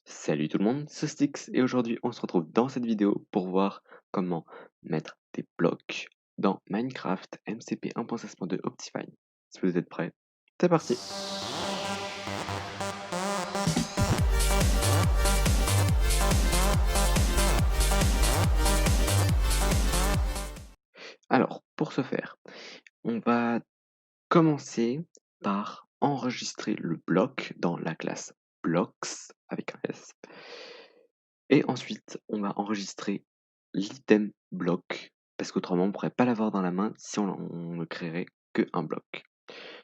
Salut tout le monde, c'est Stix et aujourd'hui on se retrouve dans cette vidéo pour voir comment mettre des blocs dans Minecraft MCP 1.16.2 Optifine. Si vous êtes prêts, c'est parti. Alors, pour ce faire, on va commencer par enregistrer le bloc dans la classe blocks avec un S. Et ensuite, on va enregistrer l'item bloc, parce qu'autrement on ne pourrait pas l'avoir dans la main si on ne créerait qu'un bloc.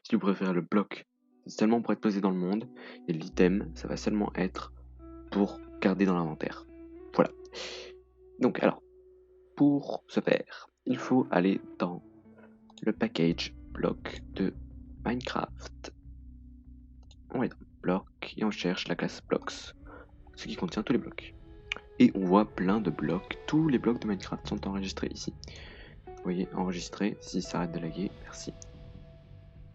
Si vous préférez le bloc, c'est seulement pour être posé dans le monde, et l'item, ça va seulement être pour garder dans l'inventaire. Voilà. Donc alors, pour ce faire, il faut aller dans le package bloc de Minecraft. On est dans bloc et on cherche la classe blocks, ce qui contient tous les blocs. Et on voit plein de blocs, tous les blocs de Minecraft sont enregistrés ici. Vous voyez, enregistrer, si ça arrête de laguer, merci.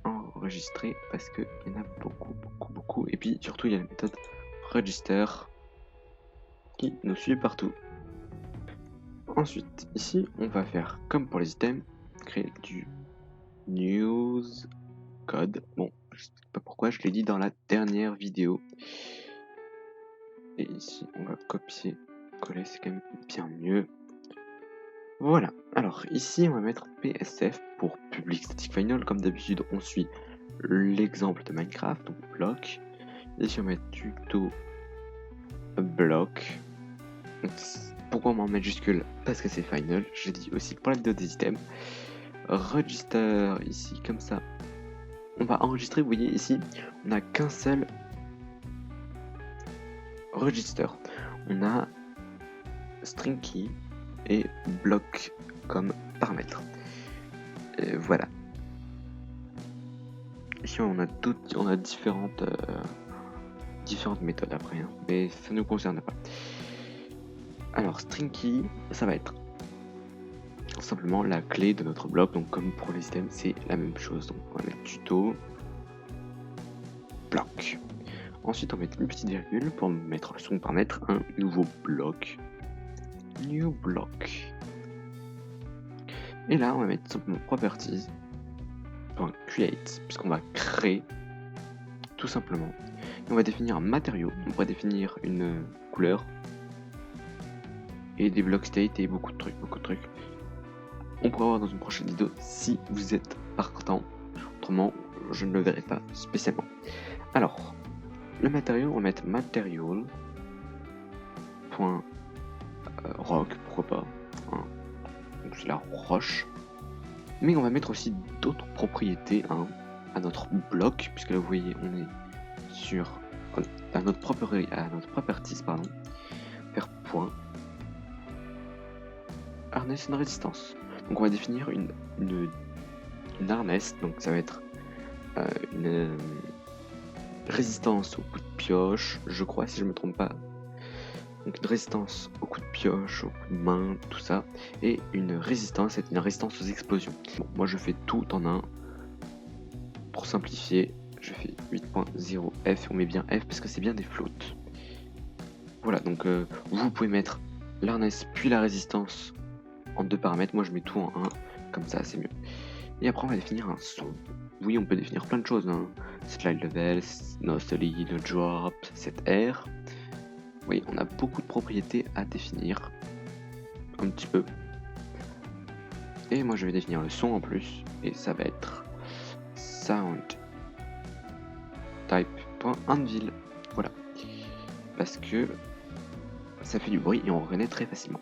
Enregistrer parce qu'il y en a beaucoup. Et puis surtout, il y a la méthode register qui nous suit partout. Ensuite, ici, on va faire comme pour les items, créer du news code. Bon, je sais pas pourquoi, je l'ai dit dans la dernière vidéo. Et ici, on va copier, coller, c'est quand même bien mieux. Voilà, alors ici on va mettre PSF pour Public Static Final, comme d'habitude on suit l'exemple de Minecraft, donc bloc. Ici on va mettre tuto bloc. Pourquoi on met en majuscule? Parce que c'est final, je dis aussi pour la vidéo des items. Register ici comme ça. On va enregistrer, vous voyez ici, on n'a qu'un seul register. On a string key et bloc comme paramètre. Voilà. Ici on a différentes méthodes après, hein, mais ça ne nous concerne pas. Alors string key, ça va être simplement la clé de notre bloc, donc comme pour les items c'est la même chose. Donc on va mettre tuto bloc. Ensuite on va mettre une petite virgule pour mettre le son paramètre un nouveau bloc. New block. Et là on va mettre simplement properties .create puisqu'on va créer tout simplement. Et on va définir un matériau, on pourrait définir une couleur et des block state et beaucoup de trucs. On pourra voir dans une prochaine vidéo si vous êtes partant, autrement je ne le verrai pas spécialement. Alors, le matériau, on va mettre material rock, pourquoi pas, hein. Donc c'est la roche, mais on va mettre aussi d'autres propriétés à notre bloc, puisque là vous voyez on est sur à notre properties, pardon, faire point harness and résistance. Donc on va définir une harness, donc ça va être une résistance au coup de pioche, je crois si je me trompe pas. Donc une résistance au coup de pioche, au coup de main, tout ça. Et une résistance, c'est une résistance aux explosions. Bon, moi je fais tout en un. Pour simplifier, je fais 8.0 F, on met bien F parce que c'est bien des floats. Voilà, donc vous pouvez mettre l'harness puis la résistance en deux paramètres. Moi je mets tout en un, comme ça c'est mieux. Et après on va définir un son. Oui, on peut définir plein de choses, hein. Slide level, no solid, no drop, set air. Oui, on a beaucoup de propriétés à définir, un petit peu. Et moi je vais définir le son en plus, et ça va être sound type.anvil. Voilà, parce que ça fait du bruit et on reconnaît très facilement.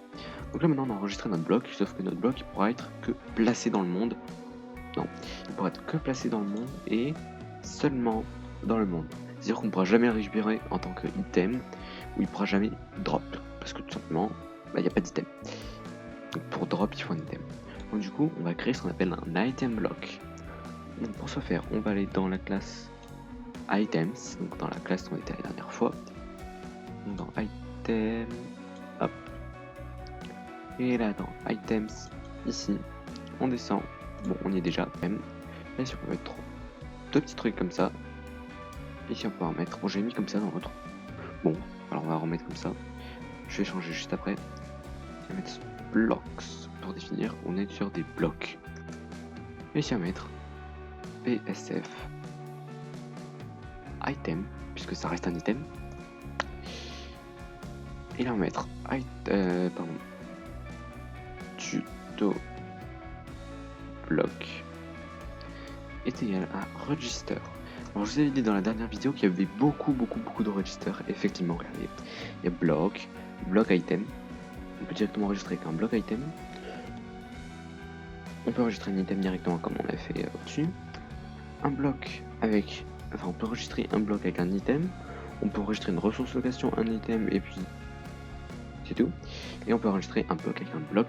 Donc là maintenant on a enregistré notre bloc, sauf que notre bloc il pourra être que placé dans le monde. Non, il pourra être que placé dans le monde et seulement dans le monde. C'est-à-dire qu'on ne pourra jamais le récupérer en tant que item, ou il pourra jamais drop, parce que tout simplement, il n'y a pas d'item. Donc pour drop, il faut un item. Donc du coup, on va créer ce qu'on appelle un item block. Donc pour ce faire, on va aller dans la classe items, donc dans la classe où on était la dernière fois. Donc dans item, hop. Et là dans items, ici, on descend. Bon, on y est déjà même. Là, si on peut mettre deux petits trucs comme ça. Ici, on peut en mettre. Bon, j'ai mis comme ça dans l'autre. Bon, Alors on va remettre comme ça. Je vais changer juste après. Je vais mettre blocks pour définir. On est sur des blocs. Et ici à mettre PSF item, puisque ça reste un item. Et là on va mettre tuto bloc est égal à register. Alors je vous avais dit dans la dernière vidéo qu'il y avait beaucoup de register. Effectivement, regardez, il y a bloc item. On peut directement enregistrer avec un bloc item. On peut enregistrer un item directement comme on l'a fait au-dessus. Un bloc avec, on peut enregistrer un bloc avec un item. On peut enregistrer une ressource location, un item et puis c'est tout. Et on peut enregistrer un bloc avec un bloc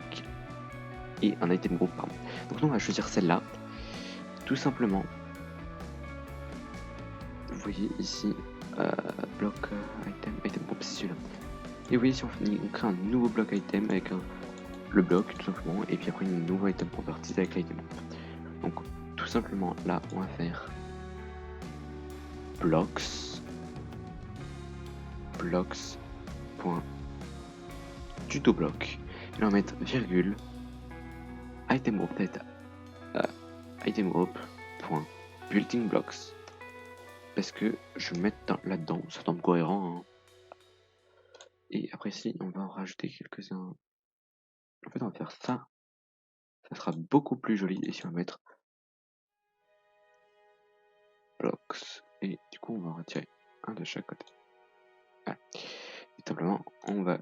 et un item group, pardon. Donc nous on va choisir celle-là. Tout simplement. Vous voyez ici, bloc item group, c'est celui-là. Et vous voyez ici on crée un nouveau bloc item avec le bloc tout simplement. Et puis après une nouveau item properties avec l'item group. Donc tout simplement là on va faire blocks.tutoblock. Et là on va mettre virgule item group data item group.building blocks. Parce que je vais mettre là-dedans, ça tombe cohérent. Hein. Et après ici, on va en rajouter quelques-uns. En fait, on va faire ça. Ça sera beaucoup plus joli. Et si on va mettre blocks. Et du coup, on va en retirer un de chaque côté. Voilà. Et simplement, on va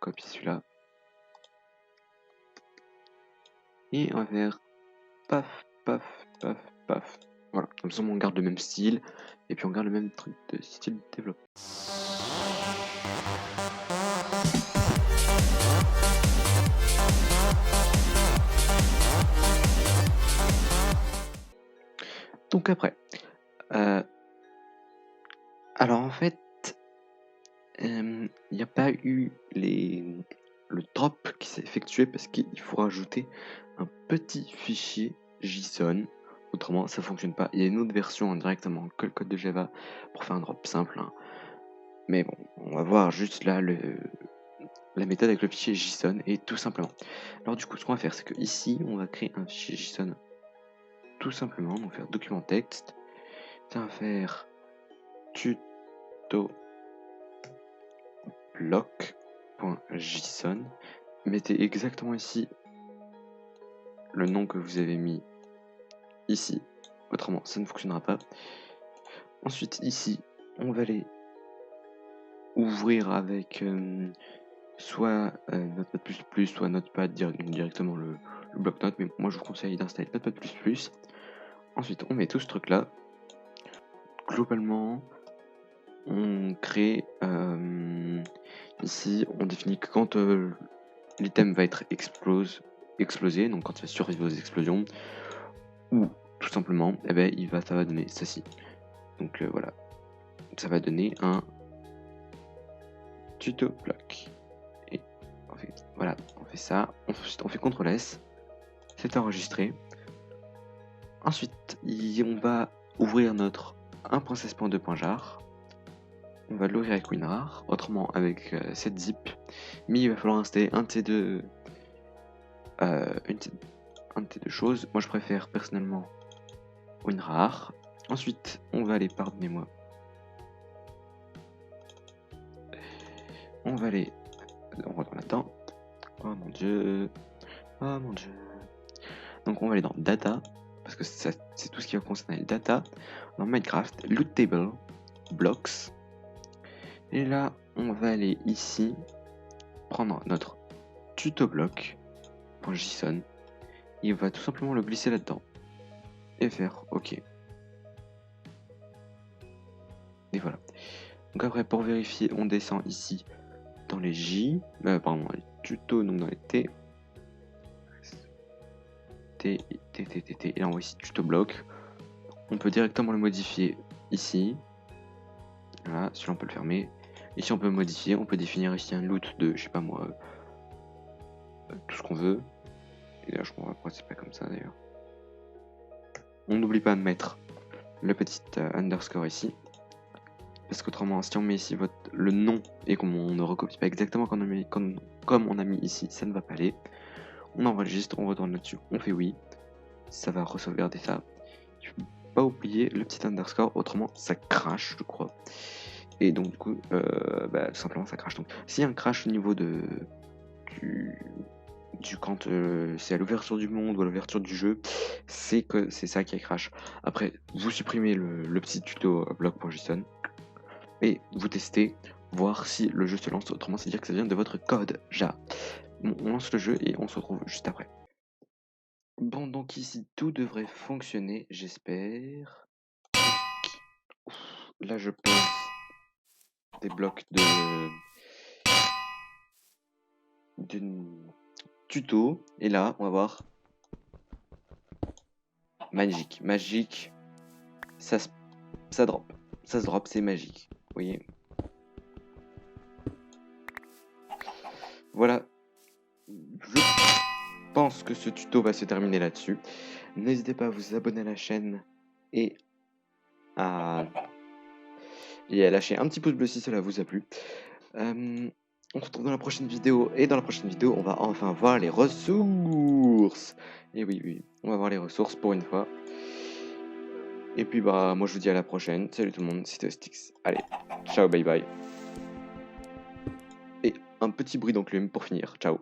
copier celui-là. Et on va faire paf. Voilà, comme ça on garde le même style. Et puis on garde le même truc de style de développement. Donc après, alors en fait, il n'y a pas eu le drop qui s'est effectué parce qu'il faut rajouter un petit fichier JSON. Autrement, ça fonctionne pas. Il y a une autre version directement que le code de Java pour faire un drop simple. Hein. Mais bon, on va voir juste là la méthode avec le fichier JSON et tout simplement. Alors du coup, ce qu'on va faire, c'est que ici, on va créer un fichier JSON tout simplement. Donc faire document texte. Ça va faire tuto bloc.json. Mettez exactement ici le nom que vous avez mis ici. Autrement, ça ne fonctionnera pas. Ensuite, ici, on va aller ouvrir avec soit Notepad++, soit Notepad directement le bloc-notes. Mais moi, je vous conseille d'installer Notepad++. Ensuite, on met tout ce truc-là. Globalement, on crée ici, on définit que quand l'item va être explosé, donc quand il va survivre aux explosions, ou tout simplement, eh ben, ça va donner ceci. Donc voilà, ça va donner un tuto bloc. Et voilà, on fait ça, on fait CTRL S, c'est enregistré. Ensuite, on va ouvrir notre 1.16.2.jar. On va l'ouvrir avec WinRAR, autrement avec cette zip, mais il va falloir installer un de ces deux choses. Moi je préfère personnellement WinRAR. Ensuite on va aller, pardonnez-moi, on retourne là-dedans. Oh mon dieu. Donc on va aller dans data, parce que c'est tout ce qui va concerner le data. Dans Minecraft, loot table, blocks. Et là, on va aller ici, prendre notre tuto bloc.json. Et on va tout simplement le glisser là-dedans. Et faire OK. Et voilà. Donc après, pour vérifier, on descend ici dans les J, les tutos, donc dans les T. Et là, on voit ici tuto bloc. On peut directement le modifier ici. Voilà, celui-là on peut le fermer. Ici on peut modifier, on peut définir ici un loot de, je sais pas moi, tout ce qu'on veut. Et là je comprends pas pourquoi c'est pas comme ça d'ailleurs. On n'oublie pas de mettre le petit underscore ici. parce qu'autrement, si on met ici le nom et qu'on ne recopie pas exactement comme on a mis ici, ça ne va pas aller. On enregistre, on retourne là-dessus, on fait oui, ça va re-sauvegarder ça. Il faut pas oublier le petit underscore, autrement ça crache, je crois. Et donc du coup, tout simplement ça crache. Donc s'il y a un crash au niveau du quand c'est à l'ouverture du monde ou à l'ouverture du jeu, c'est que c'est ça qui crash. Après, vous supprimez le petit tuto blog.json et vous testez, voir si le jeu se lance. Autrement, c'est dire que ça vient de votre code Java. Bon, on lance le jeu et on se retrouve juste après. Bon, donc ici tout devrait fonctionner, j'espère. Là, je pose des blocs d'une tuto et là, on va voir. Magique, magique. Ça drop. Ça se drop, c'est magique. Vous voyez. Voilà. Je pense que ce tuto va se terminer là-dessus. N'hésitez pas à vous abonner à la chaîne et à lâcher un petit pouce bleu si cela vous a plu. On se retrouve dans la prochaine vidéo. Et dans la prochaine vidéo, on va enfin voir les ressources. Et oui, oui, on va voir les ressources pour une fois. Et puis bah moi je vous dis à la prochaine. Salut tout le monde, c'était Ostix. Allez, ciao, bye bye. Et un petit bruit d'enclume pour finir. Ciao.